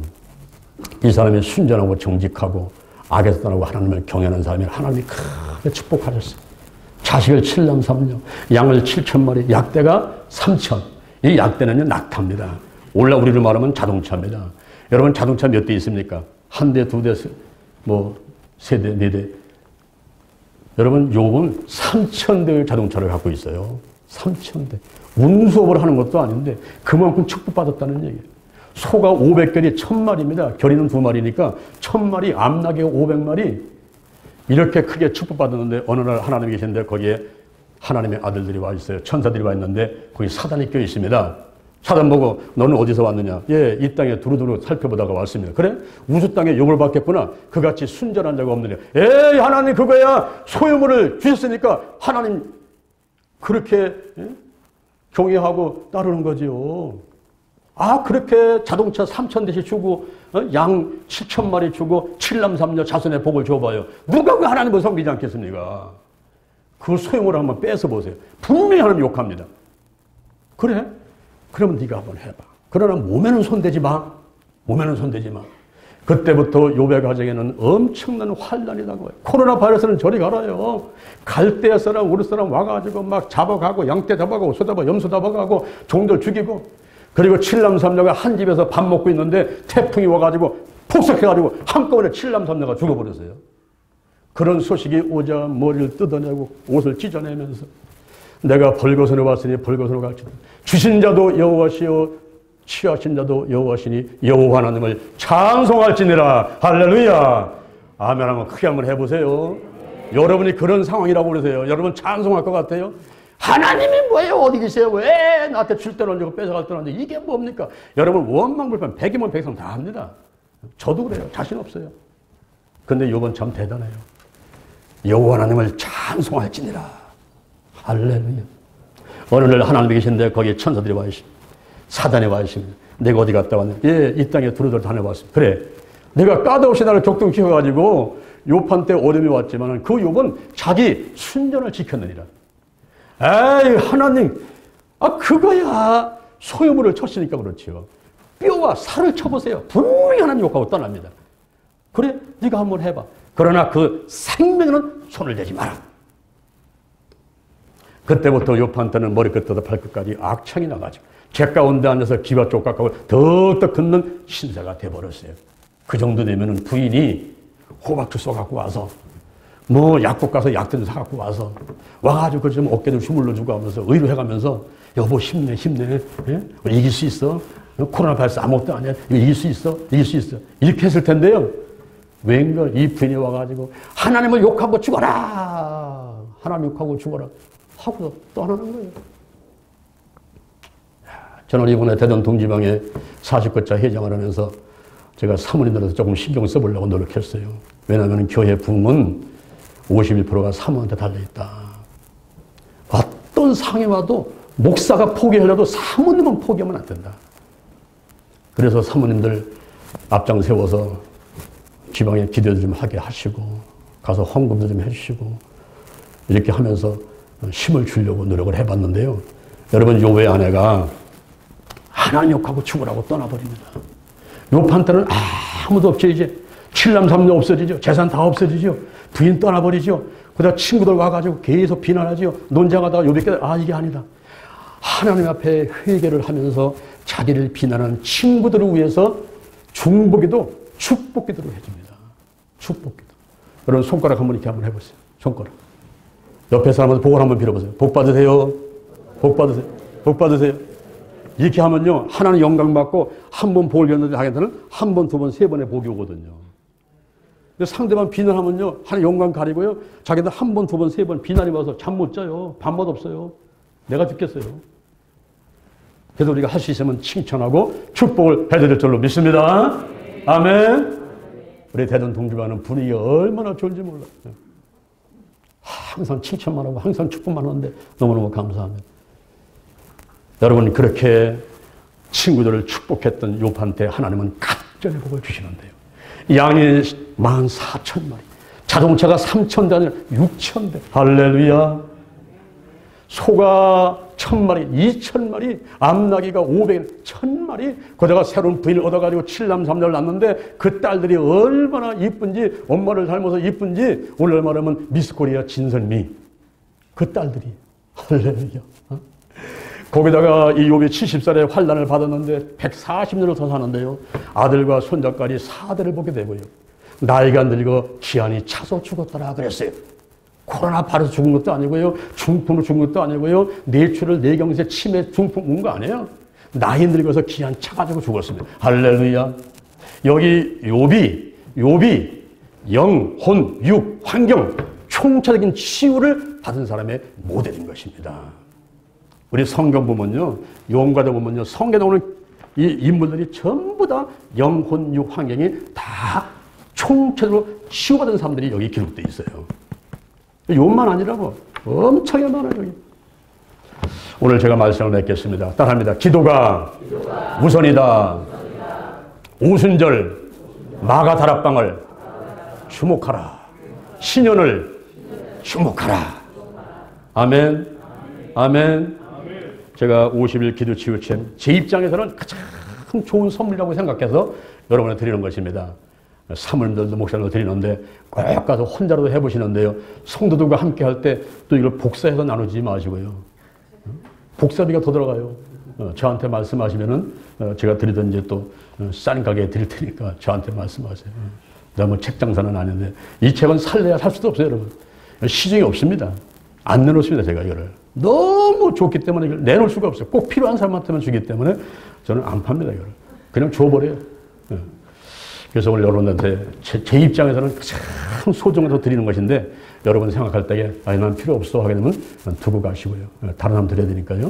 이 사람이 순전하고 정직하고 악에서 떠나고 하나님을 경외하는 사람이 하나님이 크게 축복하셨어요. 자식을 7남 3녀, 양을 7,000마리, 약대가 3,000. 이 약대는요, 낙타입니다. 올라 우리로 말하면 자동차입니다. 여러분 자동차 몇 대 있습니까? 한 대, 두 대, 세 대, 네 대. 여러분 욥은 3,000대의 자동차를 갖고 있어요. 3,000대. 운수업을 하는 것도 아닌데 그만큼 축복받았다는 얘기예요. 소가 500결이 1000마리입니다. 결이는 2마리니까 1000마리, 암나귀가 500마리. 이렇게 크게 축복받았는데 어느 날 하나님이 계신데 거기에 하나님의 아들들이 와 있어요. 천사들이 와 있는데 거기 사단이 껴 있습니다. 사단 보고 너는 어디서 왔느냐? 예, 이 땅에 두루두루 살펴보다가 왔습니다. 그래? 우주 땅에 욥을 받겠구나. 그같이 순전한 자가 없느냐? 에이, 하나님 그거야. 소유물을 주셨으니까 하나님 그렇게 경외하고 따르는 거지요. 아, 그렇게 자동차 3,000대씩 주고 양 7,000마리 주고 7남 3녀 자손의 복을 줘봐요. 누가 그 하나님을 섬기지 않겠습니까? 그 소유물을 한번 뺏어 보세요. 분명히 하나님 욕합니다. 그래? 그러면 네가 한번 해봐. 그러나 몸에는 손대지 마. 몸에는 손대지 마. 그때부터 욥의 가정에는 엄청난 환란이 나고요. 코로나 바이러스는 저리 가라요. 갈대아 사람, 우리 사람 와가지고 막 잡아가고 양떼 잡아가고 소 잡아 염소 잡아가고 종들 죽이고 그리고 7남 3녀가 한 집에서 밥 먹고 있는데 태풍이 와가지고 폭삭해가지고 한꺼번에 7남 3녀가 죽어버렸어요. 그런 소식이 오자 머리를 뜯어내고 옷을 찢어내면서 내가 벌거선에 왔으니 벌거선으로 갈지도 주신 자도 여호와시요 취하신 자도 여호와시니 여호와 하나님을 찬송할지니라. 할렐루야. 아멘. 한번 크게 한번 해보세요. 여러분이 그런 상황이라고 그러세요. 여러분 찬송할 것 같아요? 하나님이 뭐예요? 어디 계세요? 왜 나한테 줄 때는 언제고 뺏어갈 때는 언제? 이게 뭡니까? 여러분 원망불평 백이면 백성 다 합니다. 저도 그래요. 자신 없어요. 근데 이번 참 대단해요. 여호와 하나님을 찬송할지니라. 할렐루야. 어느 날 하나님이 계신데 거기에 천사들이 와 있습니다. 사단이 와 있습니다. 내가 어디 갔다 왔냐? 예, 이 땅에 두루두루 다녀왔습니다. 그래. 내가 까다없이 나를 격동시켜가지고 욥한테 어려움이 왔지만 그 욥은 자기 순전을 지켰느니라. 에이, 하나님, 아, 그거야. 소유물을 쳤으니까 그렇지요. 뼈와 살을 쳐보세요. 분명히 하나님 욕하고 떠납니다. 그래, 네가 한번 해봐. 그러나 그 생명에는 손을 대지 마라. 그때부터 욥한테는 머리끝부터 발끝까지 악창이 나가지고 제 가운데 앉아서 기와 쪽각하고 덕덕 긋는 신세가 돼버렸어요. 그 정도 되면은 부인이 호박주 쏘갖고 와서 뭐 약국 가서 약든 사갖고 와서 와가지고 그 좀 어깨 좀 주물러주고 하면서 의료해가면서 여보 힘내 힘내. 예? 이길 수 있어. 코로나 바이러스 아무것도 아니야. 이길 수 있어. 이길 수 있어. 이렇게 했을 텐데요. 웬걸 이 부인이 와가지고 하나님을 욕하고 죽어라. 하나님 욕하고 죽어라. 하고 떠나는 거예요. 저는 이번에 대전 동지방에 40거차 회장을 하면서 제가 사모님들한테 조금 신경 써보려고 노력했어요. 왜냐하면 교회 부흥은 51%가 사모한테 달려있다. 어떤 상이 와도 목사가 포기하려도 사모님은 포기하면 안 된다. 그래서 사모님들 앞장 세워서 지방에 기도도 좀 하게 하시고 가서 헌금도 좀 해주시고 이렇게 하면서 힘을 주려고 노력을 해봤는데요. 여러분 욥의 아내가 하나님 욕하고 죽으라고 떠나버립니다. 욥한테는 아무도 없죠. 이제 7남 3녀 없어지죠. 재산 다 없어지죠. 부인 떠나버리죠. 그러다 친구들 와가지고 계속 비난하죠. 논쟁하다가 욥이 깨달아 이게 아니다. 하나님 앞에 회개를 하면서 자기를 비난하는 친구들을 위해서 중보기도 축복기도를 해줍니다. 축복기도. 여러분 손가락 한번 이렇게 한번 해보세요. 손가락. 옆에 사람한테 복을 한번 빌어보세요. 복 받으세요. 복 받으세요. 복 받으세요. 이렇게 하면요. 하나는 영광 받고 한 번 복을 빌었는데 자기한테는 한 번, 두 번, 세 번의 복이 오거든요. 근데 상대방 비난하면요. 하나는 영광 가리고요. 자기한테 한 번, 두 번, 세 번 비난이 와서 잠 못 자요. 밥맛 없어요. 내가 죽겠어요. 그래서 우리가 할 수 있으면 칭찬하고 축복을 해드릴 줄로 믿습니다. 아멘. 우리 대전 동주가는 분위기가 얼마나 좋은지 몰라요. 항상 칭찬만 하고 항상 축복만 하는데 너무너무 감사합니다. 여러분, 그렇게 친구들을 축복했던 욥한테 하나님은 갑절의 복을 주시는데요. 양이 14,000마리, 자동차가 3,000대 아니라 6,000대. 할렐루야. 소가 1,000마리, 2,000마리, 암나귀가 500, 1,000마리. 거기다가 새로운 부인을 얻어가지고 7남 3녀를 낳는데 그 딸들이 얼마나 이쁜지, 엄마를 닮아서 이쁜지, 오늘 말하면 미스코리아 진선미. 그 딸들이. 할렐루야. 거기다가 이 욥이 70살에 환난을 받았는데 140년을 더 사는데요. 아들과 손자까지 4대를 보게 되고요. 나이가 늙어 기한이 차서 죽었더라 그랬어요. 코로나 바로 죽은 것도 아니고요. 중풍으로 죽은 것도 아니고요. 뇌출혈, 뇌경색, 치매, 중풍 온 거 아니에요. 나이 늙어서 기한 차가지고 죽었습니다. 할렐루야. 여기 욥이 영, 혼, 육, 환경, 총체적인 치유를 받은 사람의 모델인 것입니다. 우리 성경 보면요, 요한과도 보면요, 성경에 나오는 이 인물들이 전부 다 영혼, 육, 환경이 다 총체적으로 치유받은 사람들이 여기 기록되어 있어요. 요만 아니라고 엄청나게 많아요, 여기. 오늘 제가 말씀을 맺겠습니다. 따라합니다. 기도가 우선이다. 오순절 마가다락방을 주목하라. 신년을 주목하라. 아멘. 아멘. 제가 50일 기도 치유챔, 제 입장에서는 가장 좋은 선물이라고 생각해서 여러분에 드리는 것입니다. 사모님들도 목사님도 드리는데 꼭 가서 혼자라도 해보시는데요. 성도들과 함께 할 때 또 이걸 복사해서 나누지 마시고요. 복사비가 더 들어가요. 저한테 말씀하시면은 제가 드리던 이제 또 싼 가게에 드릴 테니까 저한테 말씀하세요. 내가 뭐 책 장사는 아닌데 이 책은 살래야 살 수도 없어요, 여러분. 시중에 없습니다. 안 내놓습니다, 제가 이거를. 너무 좋기 때문에 이걸 내놓을 수가 없어요. 꼭 필요한 사람한테만 주기 때문에 저는 안 팝니다, 이거를. 그냥 줘버려요. 그래서 오늘 여러분한테 제 입장에서는 가장 소중해서 드리는 것인데 여러분 생각할 때에 아니 난 필요 없어 하게 되면 두고 가시고요. 다른 사람 드려야 되니까요.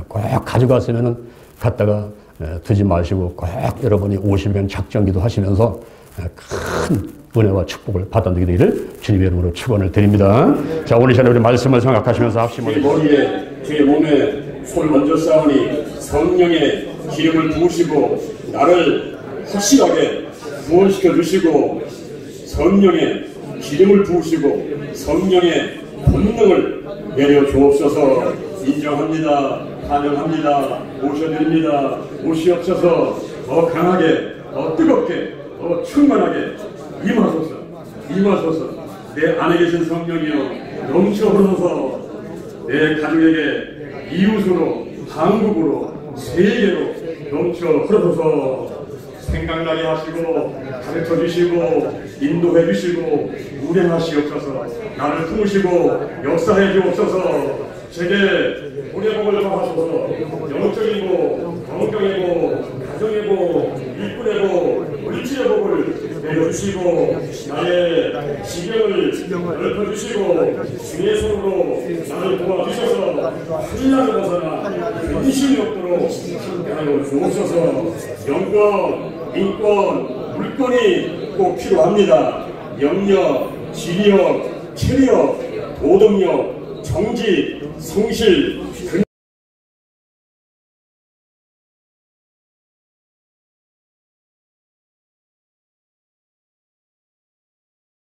꼭 가져갔으면은 갖다가 두지 마시고 꼭 여러분이 50년 작정기도 하시면서 큰 은혜와 축복을 받아들이게 되기를 주님의 이름으로 축원을 드립니다. 자, 오늘 시간에 우리 말씀을 생각하시면서 합심을 머리에 제 몸에 손을 얹어 싸우니 성령의 기름을 부으시고 나를 확실하게 구원시켜 주시고 성령의 기름을 부으시고 성령의 본능을 내려 주옵소서. 인정합니다. 환영합니다. 모셔드립니다. 오시옵소서. 더 강하게, 더 뜨겁게, 더 충만하게 임하소서. 내 안에 계신 성령이여 넘쳐 흐르소서. 내 가족에게 이웃으로, 한국으로, 세계로 넘쳐 흐르소서. 생각나게 하시고 가르쳐 주시고 인도해 주시고 운행하시옵소서. 나를 품으시고 역사해 주옵소서. 제게 보내복을 더하소서. 영적이고 성경이고 가정이고 일꾼이고 물질의 복을 내려주시고 나의 지경을 넓혀주시고 주의 손으로 나를 도와주셔서 혼란을 벗어나 근심이 없도록 하여 주옵소서. 영권, 인권, 물권이 꼭 필요합니다. 영력, 지력, 체력, 도덕력, 정직, 성실,